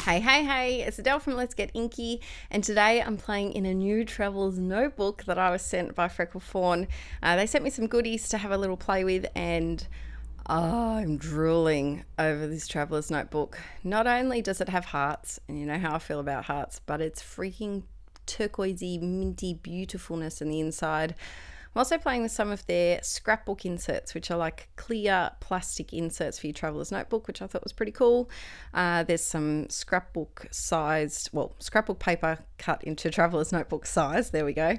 Hey, it's Adele from Let's Get Inkie, and today I'm playing in a new Traveler's notebook that I was sent by Freckled Fawn. They sent me some goodies to have a little play with, and I'm drooling over this Traveler's notebook. Not only does it have hearts, and you know how I feel about hearts, but it's freaking turquoisey, minty beautifulness in the inside. I'm also playing with some of their scrapbook inserts, which are like clear plastic inserts for your Traveler's notebook, which I thought was pretty cool. There's some scrapbook paper cut into Traveler's notebook size. There we go.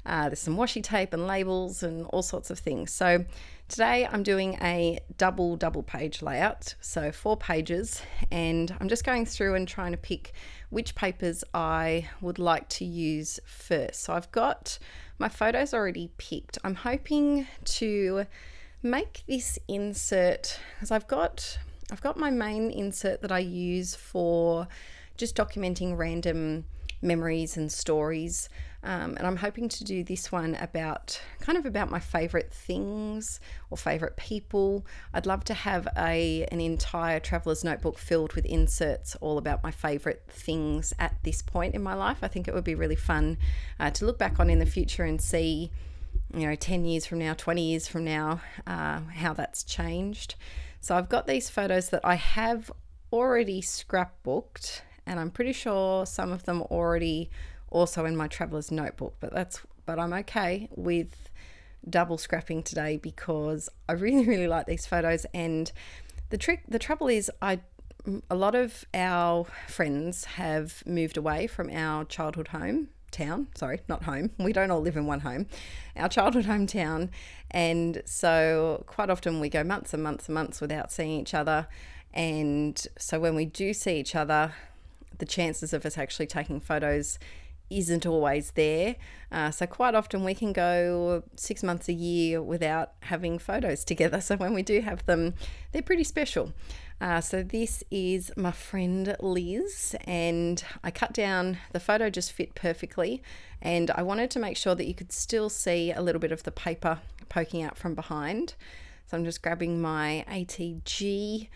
There's some washi tape and labels and all sorts of things. So today I'm doing a double page layout, so 4 pages, and I'm just going through and trying to pick which papers I would like to use first. So I've got my photos already picked. I'm hoping to make this insert, because I've got my main insert that I use for just documenting random memories and stories, and I'm hoping to do this one about my favorite things or favorite people. I'd love to have an entire Traveler's notebook filled with inserts all about my favorite things at this point in my life. I think it would be really fun to look back on in the future and see, 10 years from now, 20 years from now, how that's changed. So I've got these photos that I have already scrapbooked, and I'm pretty sure some of them already also in my Traveler's notebook, but I'm okay with double scrapping today because I really like these photos. And the trouble is a lot of our friends have moved away from our childhood hometown. Sorry, not home. We don't all live in one home. Our childhood hometown. And so quite often we go months and months without seeing each other. And so when we do see each other, the chances of us actually taking photos isn't always there. So quite often we can go 6 months, a year without having photos together. So when we do have them, they're pretty special. So this is my friend Liz, and I cut down, the photo just fit perfectly, and I wanted to make sure that you could still see a little bit of the paper poking out from behind. So I'm just grabbing my ATG.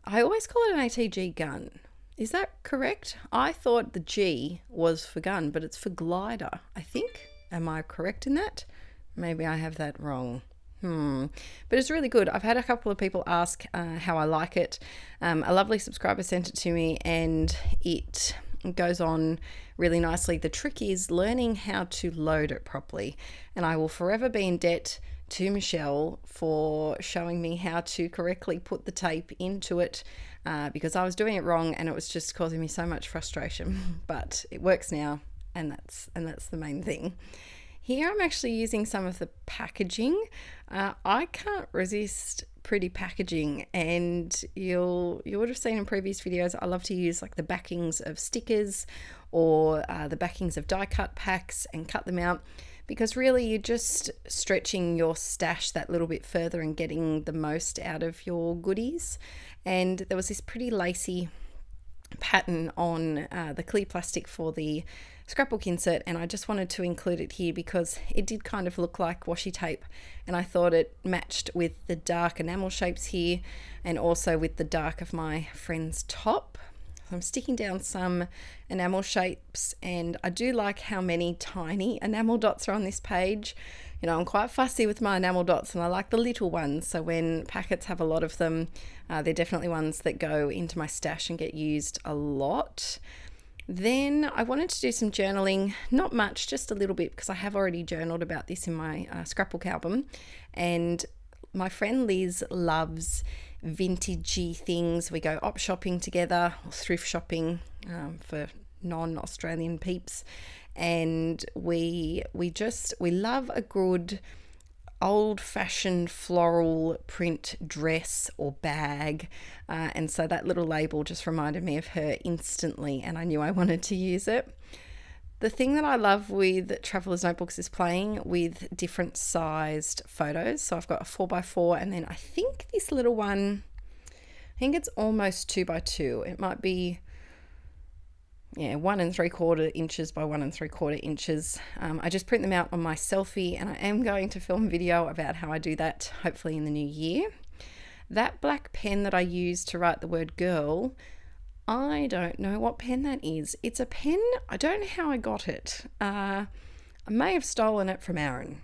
I always call it an ATG gun. Is that correct? I thought the G was for gun, but it's for glider, I think. Am I correct in that? Maybe I have that wrong. But it's really good. I've had a couple of people ask how I like it. A lovely subscriber sent it to me, and it goes on really nicely. The trick is learning how to load it properly, and I will forever be in debt to Michelle for showing me how to correctly put the tape into it, because I was doing it wrong and it was just causing me so much frustration. But it works now, and that's the main thing. Here I'm actually using some of the packaging. I can't resist pretty packaging, and you would have seen in previous videos I love to use like the backings of stickers or the backings of die cut packs and cut them out, because really you're just stretching your stash that little bit further and getting the most out of your goodies. And there was this pretty lacy pattern on the clear plastic for the scrapbook insert, and I just wanted to include it here because it did kind of look like washi tape, and I thought it matched with the dark enamel shapes here and also with the dark of my friend's top. I'm sticking down some enamel shapes, and I do like how many tiny enamel dots are on this page. I'm quite fussy with my enamel dots, and I like the little ones. So when packets have a lot of them, they're definitely ones that go into my stash and get used a lot. Then I wanted to do some journaling, not much, just a little bit, because I have already journaled about this in my scrapbook album. And my friend Liz loves vintagey things. We go op shopping together, or thrift shopping for non-Australian peeps, and we love a good old-fashioned floral print dress or bag, and so that little label just reminded me of her instantly, and I knew I wanted to use it. The thing that I love with Traveler's notebooks is playing with different sized photos. So I've got a 4x4, and then I think this little one, I think it's almost 2x2. It might be 1 3/4 inches by 1 3/4 inches. I just print them out on my selfie, and I am going to film a video about how I do that, hopefully in the new year. That black pen that I used to write the word girl, I don't know what pen that is. It's a pen, I don't know how I got it. I may have stolen it from Aaron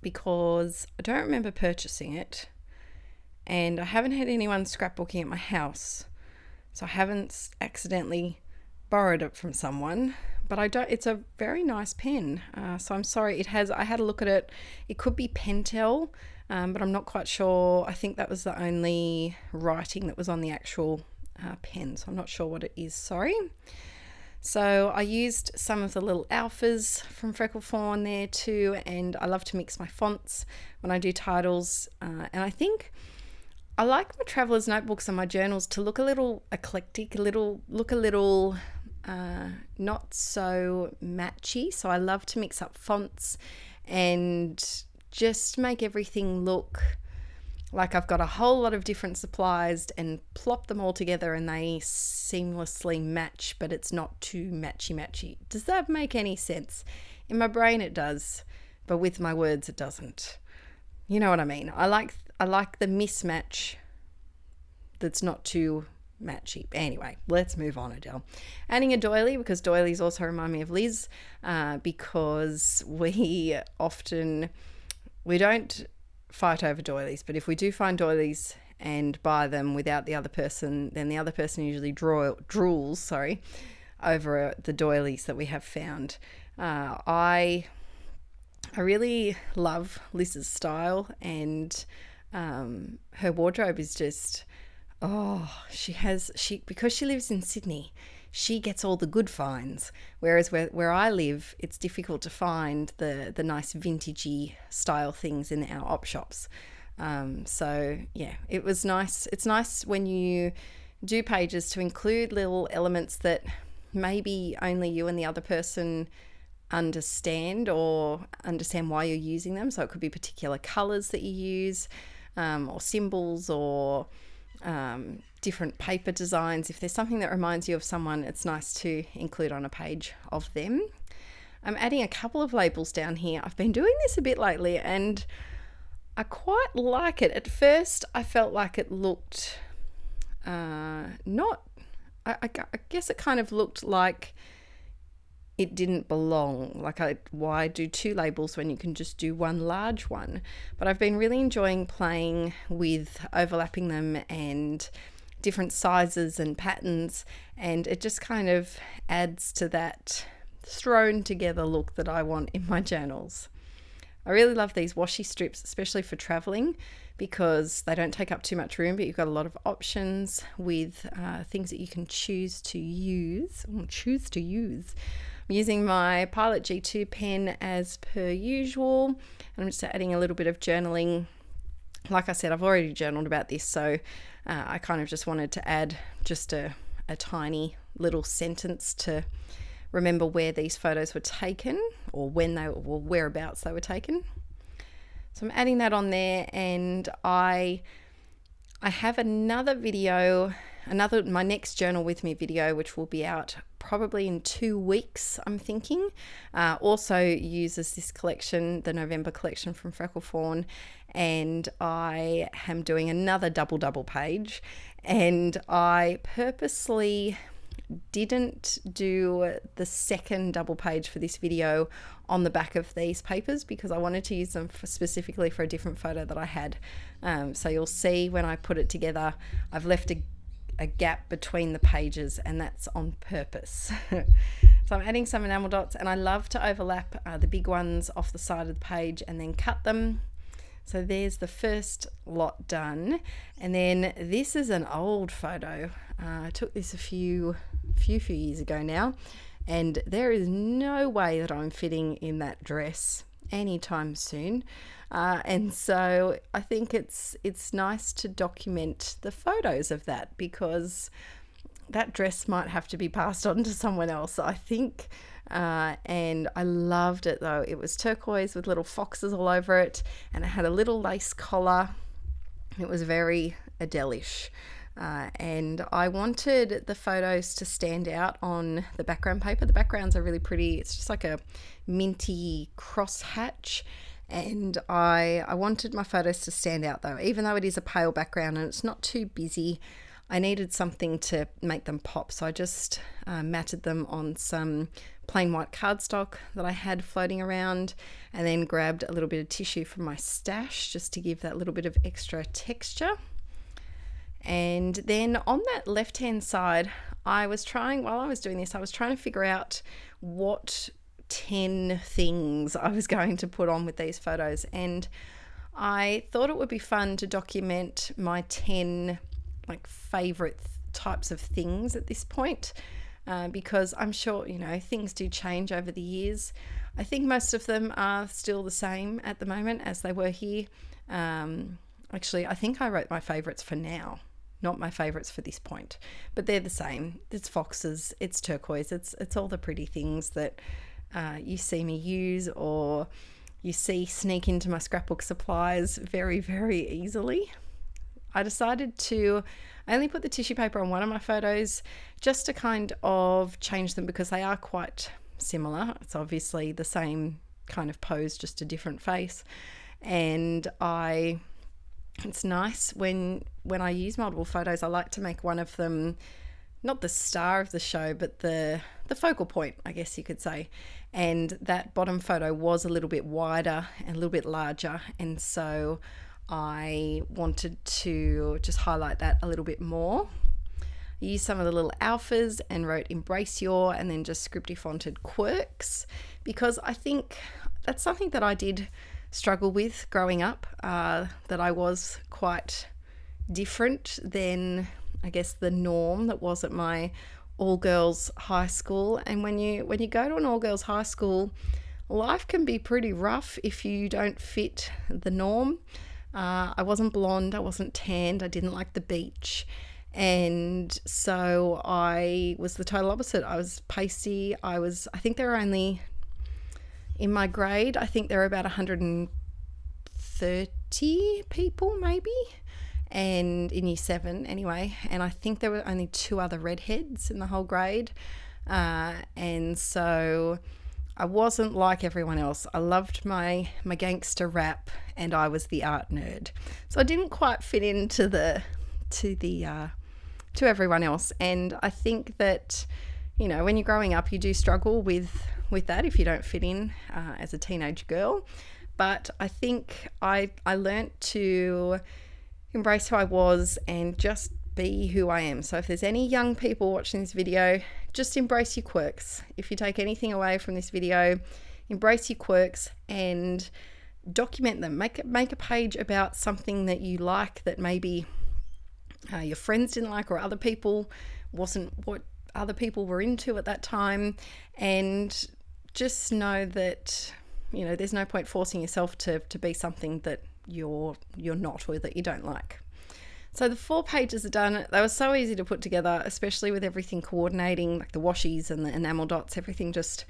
because I don't remember purchasing it, and I haven't had anyone scrapbooking at my house, so I haven't accidentally borrowed it from someone. But it's a very nice pen, so I'm sorry. I had a look at it. It could be Pentel, but I'm not quite sure. I think that was the only writing that was on the actual pen, so I'm not sure what it is, sorry. So I used some of the little alphas from Freckled Fawn there too, and I love to mix my fonts when I do titles, and I think I like my traveler's notebooks and my journals to look a little eclectic, look a little not so matchy. So I love to mix up fonts and just make everything look like I've got a whole lot of different supplies and plop them all together and they seamlessly match, but it's not too matchy. Does that make any sense? In my brain it does, but with my words it doesn't. You know what I mean? I like the mismatch that's not too matchy. Anyway, let's move on, Adele. Adding a doily, because doilies also remind me of Liz, because we don't fight over doilies, but if we do find doilies and buy them without the other person, then the other person usually drools over the doilies that we have found. I really love Liz's style, and her wardrobe is just, because she lives in Sydney, she gets all the good finds, whereas where I live, it's difficult to find the nice vintagey style things in our op shops. So yeah, it was nice. It's nice when you do pages to include little elements that maybe only you and the other person understand, or understand why you're using them. So it could be particular colors that you use, or symbols, or different paper designs. If there's something that reminds you of someone, it's nice to include on a page of them. I'm adding a couple of labels down here. I've been doing this a bit lately and I quite like it. At first I felt like it looked I guess it kind of looked like it didn't belong. Why do two labels when you can just do one large one? But I've been really enjoying playing with overlapping them and different sizes and patterns, and it just kind of adds to that thrown together look that I want in my journals. I really love these washi strips, especially for traveling, because they don't take up too much room, but you've got a lot of options with things that you can choose to use. I'm using my Pilot G2 pen as per usual, and I'm just adding a little bit of journaling. Like I said, I've already journaled about this, so I kind of just wanted to add just a tiny little sentence to remember where these photos were taken, or whereabouts they were taken. So I'm adding that on there, and I have another video, my next journal with me video, which will be out probably in 2 weeks, I'm thinking. Also uses this collection, the November collection from Freckled Fawn, and I am doing another double page, and I purposely didn't do the second double page for this video on the back of these papers because I wanted to use them specifically for a different photo that I had. So you'll see when I put it together, I've left a gap between the pages, and that's on purpose. So I'm adding some enamel dots, and I love to overlap the big ones off the side of the page and then cut them. So there's the first lot done, and then this is an old photo. I took this a few years ago now, and there is no way that I'm fitting in that dress anytime soon. And so I think it's nice to document the photos of that, because that dress might have to be passed on to someone else, I think. And I loved it though. It was turquoise with little foxes all over it, and it had a little lace collar. It was very Adele-ish. And I wanted the photos to stand out on the background paper. The backgrounds are really pretty. It's just like a minty crosshatch, and I wanted my photos to stand out though, even though it is a pale background and it's not too busy. I needed something to make them pop, so I just matted them on some plain white cardstock that I had floating around, and then grabbed a little bit of tissue from my stash just to give that little bit of extra texture. And then on that left hand side, while I was doing this, I was trying to figure out what 10 things I was going to put on with these photos, and I thought it would be fun to document my 10 favorite types of things at this point, because I'm sure things do change over the years. I think most of them are still the same at the moment as they were here. Actually, I think I wrote my favorites for now, not my favorites for this point, but they're the same. It's foxes, it's turquoise, it's all the pretty things that you see me use, or you see sneak into my scrapbook supplies very, very easily. I decided to only put the tissue paper on one of my photos just to kind of change them, because they are quite similar. It's obviously the same kind of pose, just a different face. And it's nice when I use multiple photos, I like to make one of them not the star of the show, but the focal point, I guess you could say. And that bottom photo was a little bit wider and a little bit larger, and so I wanted to just highlight that a little bit more. I used some of the little alphas and wrote embrace your, and then just scripty fonted quirks, because I think that's something that I did struggle with growing up, that I was quite different than, I guess, the norm that was at my all-girls high school. And when you go to an all-girls high school, life can be pretty rough if you don't fit the norm. I wasn't blonde, I wasn't tanned, I didn't like the beach, and so I was the total opposite. I was pasty. I think there were only, in my grade, I think there were about 130 people maybe, and in year 7 anyway, and I think there were only 2 other redheads in the whole grade, and so I wasn't like everyone else. I loved my gangster rap, and I was the art nerd, so I didn't quite fit into to everyone else. And I think that when you're growing up, you do struggle with that if you don't fit in as a teenage girl. But I think I learnt to embrace who I was and just be who I am. So if there's any young people watching this video, just embrace your quirks. If you take anything away from this video, embrace your quirks and document them. Make a page about something that you like that maybe your friends didn't like, or other people wasn't what other people were into at that time. And just know that there's no point forcing yourself to be something that you're not, or that you don't like. So the 4 pages are done. They were so easy to put together, especially with everything coordinating, like the washies and the enamel dots. Everything just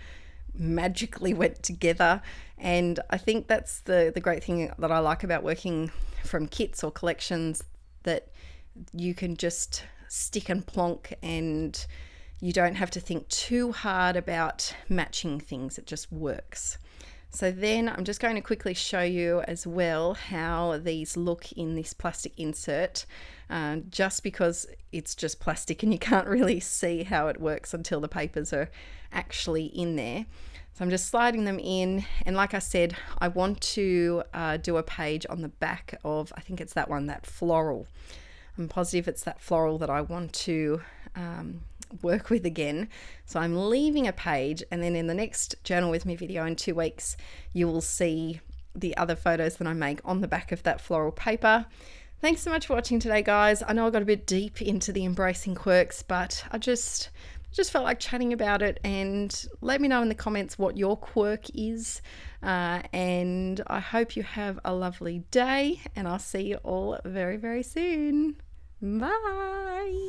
magically went together. And I think that's the great thing that I like about working from kits or collections, that you can just stick and plonk, and you don't have to think too hard about matching things. It just works. So then I'm just going to quickly show you as well how these look in this plastic insert, just because it's just plastic and you can't really see how it works until the papers are actually in there. So I'm just sliding them in, and like I said, I want to do a page on the back of, I think it's that one, that floral. I'm positive it's that floral that I want to work with again. So I'm leaving a page, and then in the next Journal With Me video in 2 weeks, you will see the other photos that I make on the back of that floral paper. Thanks so much for watching today, guys. I know I got a bit deep into the embracing quirks, but I just felt like chatting about it. And let me know in the comments what your quirk is, and I hope you have a lovely day, and I'll see you all very, very soon. Bye.